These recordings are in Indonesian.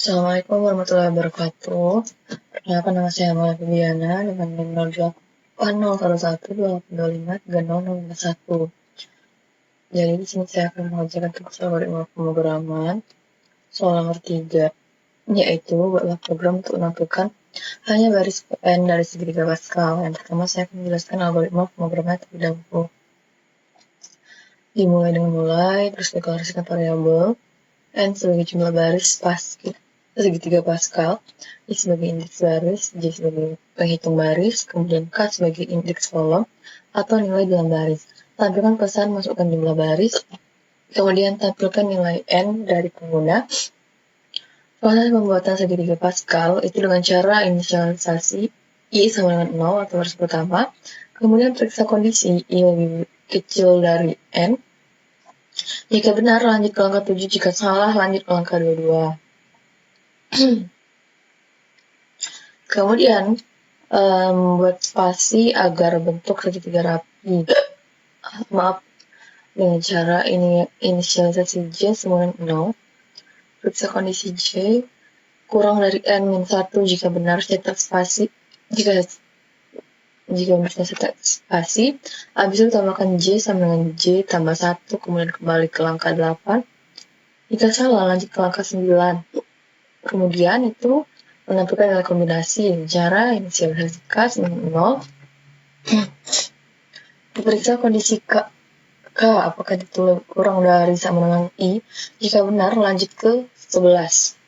Assalamualaikum warahmatullahi wabarakatuh. Perkenalkan, nama saya Amalia Febiana dengan NIM 08011128253061. Jadi di sini saya akan mengajarkan tugas algoritma pemrograman soal nomor 3, yaitu buatlah program untuk menampilkan hanya baris n dari segitiga Pascal. Yang pertama saya akan menjelaskan algoritma pemrograman terlebih dahulu. Dimulai dengan terus deklarasikan variabel n sebagai jumlah baris segitiga Pascal, I sebagai indeks baris, J sebagai penghitung baris, kemudian K sebagai indeks kolom atau nilai dalam baris. Tampilkan pesan masukkan jumlah baris, kemudian tampilkan nilai N dari pengguna. Proses pembuatan segitiga Pascal itu dengan cara inisialisasi I sama dengan 0 atau baris pertama, kemudian periksa kondisi I lebih kecil dari N. Jika benar, lanjut ke langkah 7, jika salah, lanjut ke langkah 22. Kemudian buat spasi agar bentuk segitiga rapi. Maaf, dengan cara ini inisialisasi J sama dengan 0. Periksa kondisi J kurang dari N-1 jika benar cetak spasi. Jika benar cetak spasi, habis itu tambahkan J sama dengan J tambah 1, kemudian kembali ke langkah 8. Jika salah, lanjut ke langkah 9. Kemudian itu menampilkan nilai kombinasi cara inisialisasi K sama 0. Diperiksa kondisi K apakah ditulis kurang dari sama dengan I. Jika benar, lanjut ke 11.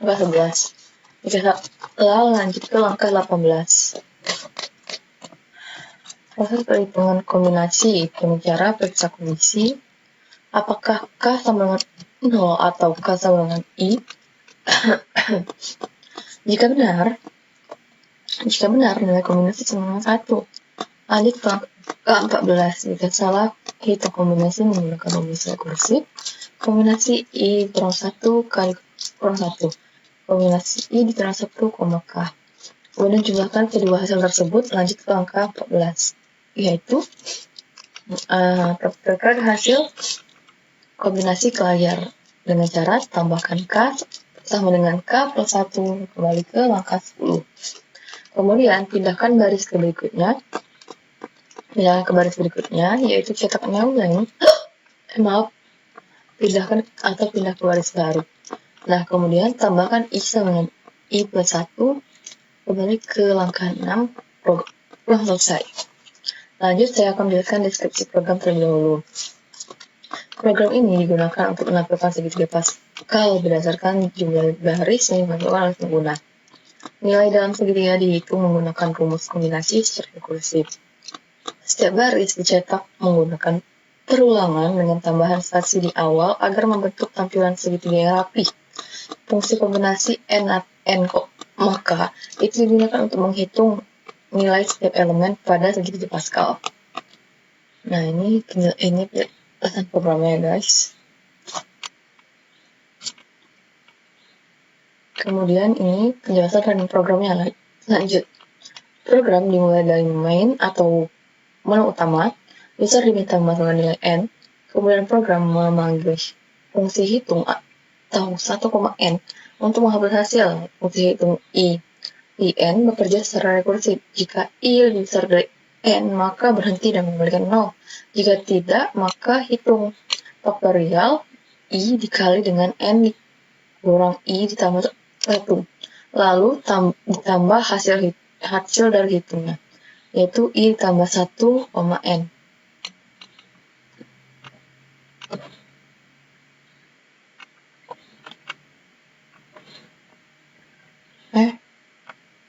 Langkah 11. Jika salah, lanjut ke langkah 18. Proses perhitungan kombinasi itu cara periksa kondisi apakah K sama dengan 0 atau K sama dengan I. Jika benar nilai kombinasi sama dengan 1. Lanjut ke 14. Jika salah, hitung kombinasi menggunakan rumus rekursif. Kombinasi I kurang 1 kali kurang 1. Kombinasi I dikurang 1, K. Kemudian jumlahkan kedua hasil tersebut, lanjut ke angka 14. Yaitu perkirakan hasil kombinasi ke layar dengan cara tambahkan K sama dengan K plus 1, kembali ke langkah 10. Kemudian pindahkan baris ke berikutnya. Yaitu cetak new line. Pindahkan atau pindah ke baris baru. Nah, kemudian tambahkan I sama dengan I plus 1, kembali ke langkah 6, program selesai. Lanjut, saya akan menjelaskan deskripsi program terlebih dahulu. Program ini digunakan untuk menampilkan segitiga Pascal berdasarkan jumlah baris yang dimasukkan oleh pengguna. Nilai dalam segitiga dihitung menggunakan rumus kombinasi secara rekursif. Setiap baris dicetak menggunakan perulangan dengan tambahan spasi di awal agar membentuk tampilan segitiga yang rapi. Fungsi kombinasi n maka itu digunakan untuk menghitung nilai setiap elemen pada segitiga Pascal. Nah, ini penjelasan programnya, guys. Kemudian ini penjelasan dari programnya. Lanjut. Program dimulai dari main atau menu utama. User diminta memasukkan nilai n. Kemudian program memanggil fungsi hitung atau 1,n untuk menghapus hasil. Fungsi hitung i n bekerja secara rekursif. Jika i lebih besar dari n, maka berhenti dan mengembalikan 0. Jika tidak, maka hitung faktorial i dikali dengan n kurang i ditambah 1. Lalu ditambah hasil dari hitungnya, yaitu i tambah 1, n.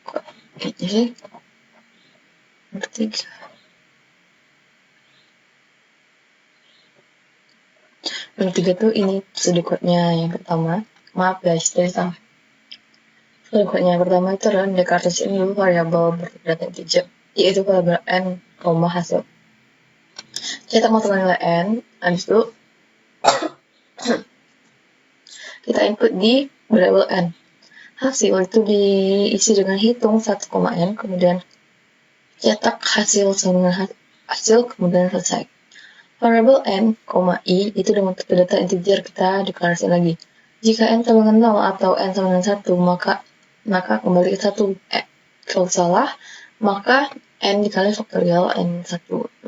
Kok ini sih? Nomor 3. Nomor 3 tuh ini studi code-nya yang pertama. Maaf guys, tadi salah. Studi code-nya yang pertama itu adalah deklarasikan dulu variabel berdata integer, yaitu variabel n, hasil. Cetak masukkan nilai n, habis itu kita input di variabel n. Hasil itu diisi dengan hitung 1,n, kemudian cetak hasil kemudian selesai. Variabel n, i itu dengan bentuk data integer kita deklarasi lagi. Jika n sama dengan 0 atau n sama dengan 1, maka kembali ke 1. Kalau salah, maka n dikali faktorial n 1.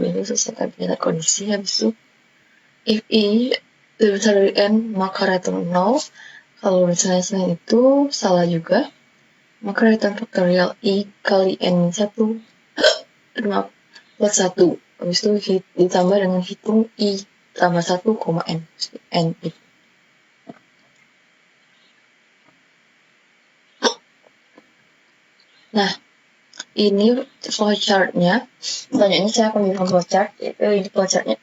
Itu selesai kita kondisi. Habis itu, if i lebih besar dari n, maka return 0. Kalau misalnya selain itu salah juga, maka return faktorial i kali n 1 plus 1. Habis itu ditambah dengan hitung i tambah 1, n itu. Nah, ini flowchart-nya. Selanjutnya saya akan bilang flowchart, yaitu ini flowchart-nya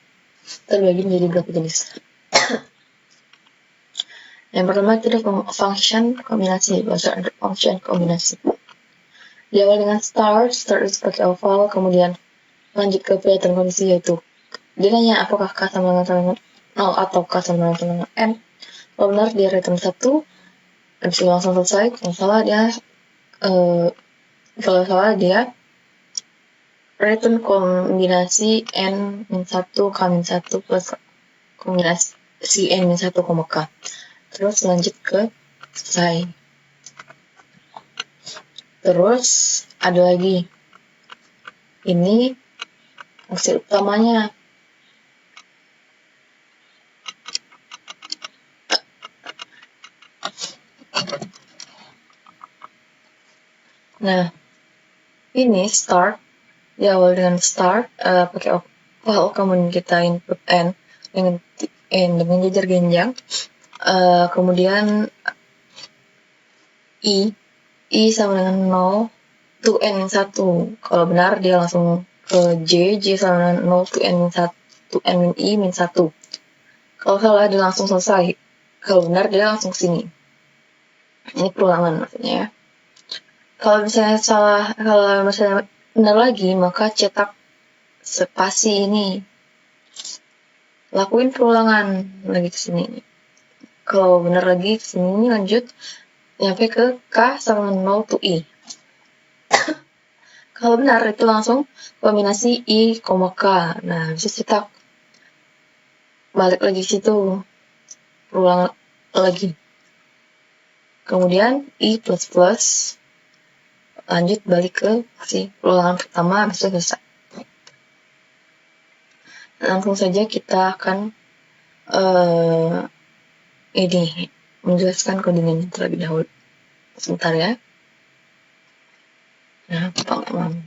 terbagi menjadi beberapa jenis. Yang pertama itu ada function kombinasi, flowchart untuk function kombinasi. Diawali dengan start itu sebagai oval, kemudian lanjut ke pattern kondisi, yaitu dia nanya apakah k sama dengan 0 atau k sama dengan n. Kalau benar dia return 1, habis itu langsung selesai. Kalau salah dia return kombinasi n-1 k-1 plus kombinasi n-1, k. Terus lanjut ke selesai. Terus ada lagi. Ini fungsi utamanya. Nah, ini start diawali dengan start pakai oval, kemudian kita input n dengan jajar genjang, kemudian i sama dengan 0 to n 1. Kalau benar dia langsung ke j sama dengan 0 to n 1 to n i min 1. Kalau salah dia langsung selesai. Kalau benar dia langsung sini. Ini perulangan maksudnya ya. Kalau misalnya benar lagi, maka cetak spasi ini. Lakuin perulangan lagi ke sini. Kalau benar lagi ke sini lanjut nyampe ke k sama 0 to i. Kalau benar itu langsung kombinasi i, k. Nah, bisa cetak balik lagi situ, perulang lagi. Kemudian i plus lanjut balik ke si perulangan pertama, bisa selesai. Langsung saja kita akan menjelaskan kodenya terlebih dahulu. Sebentar ya. Nah, teman-teman.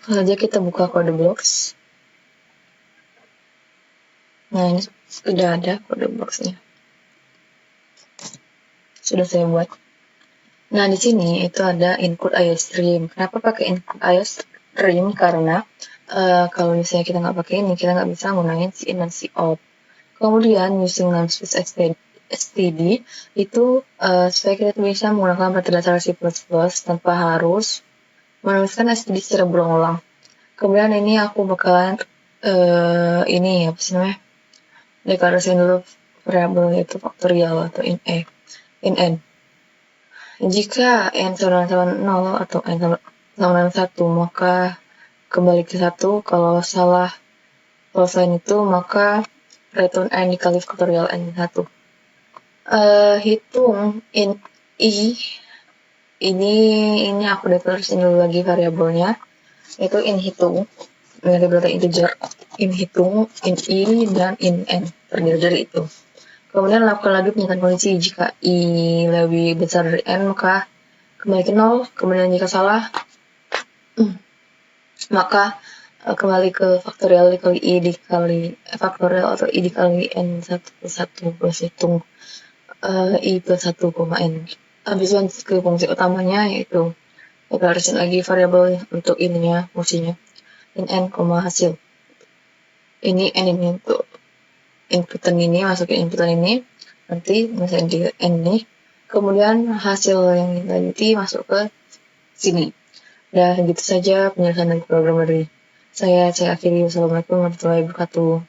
Saja kita buka kode blocks. Nah, ini sudah ada kode blocksnya. Sudah saya buat. Nah, di sini itu ada input IO stream. Kenapa pakai input IO stream? Karena kalau misalnya kita nggak pakai ini, kita nggak bisa menggunakan si in dan si out. Kemudian using namespace std itu supaya kita bisa menggunakan metadata C++ tanpa harus menuliskan std secara berulang-ulang. Kemudian ini aku bakalan ini apa sih namanya, deklarasiin dulu variabel yaitu faktorial atau in n. Jika n sama dengan 0 atau n sama dengan 1, maka kembali ke 1. Kalau selain itu, maka return n dikali faktorial n 1. Hitung in i. Ini aku deklarasiin dulu lagi variabelnya, yaitu in hitung variabel integer, in hitung, in i, dan in n, terdiri dari itu. Kemudian lakukan lagi penyitaan kondisi. Jika i lebih besar dari n, maka kembali ke 0. Kemudian jika salah, maka kembali ke faktorial dikali i dikali faktorial atau i dikali n 1 plus hitung i plus 1, n. Habis lanjut ke fungsi utamanya, yaitu deklarasi lagi variabel untuk ininya, fungsinya in n, hasil. Ini n ini untuk inputan ini, masukin inputan ini, nanti misalnya di ini, kemudian hasil yang nanti masuk ke sini. Dan gitu saja penjelasan dari program dari saya akhiri. Wassalamualaikum warahmatullahi wabarakatuh.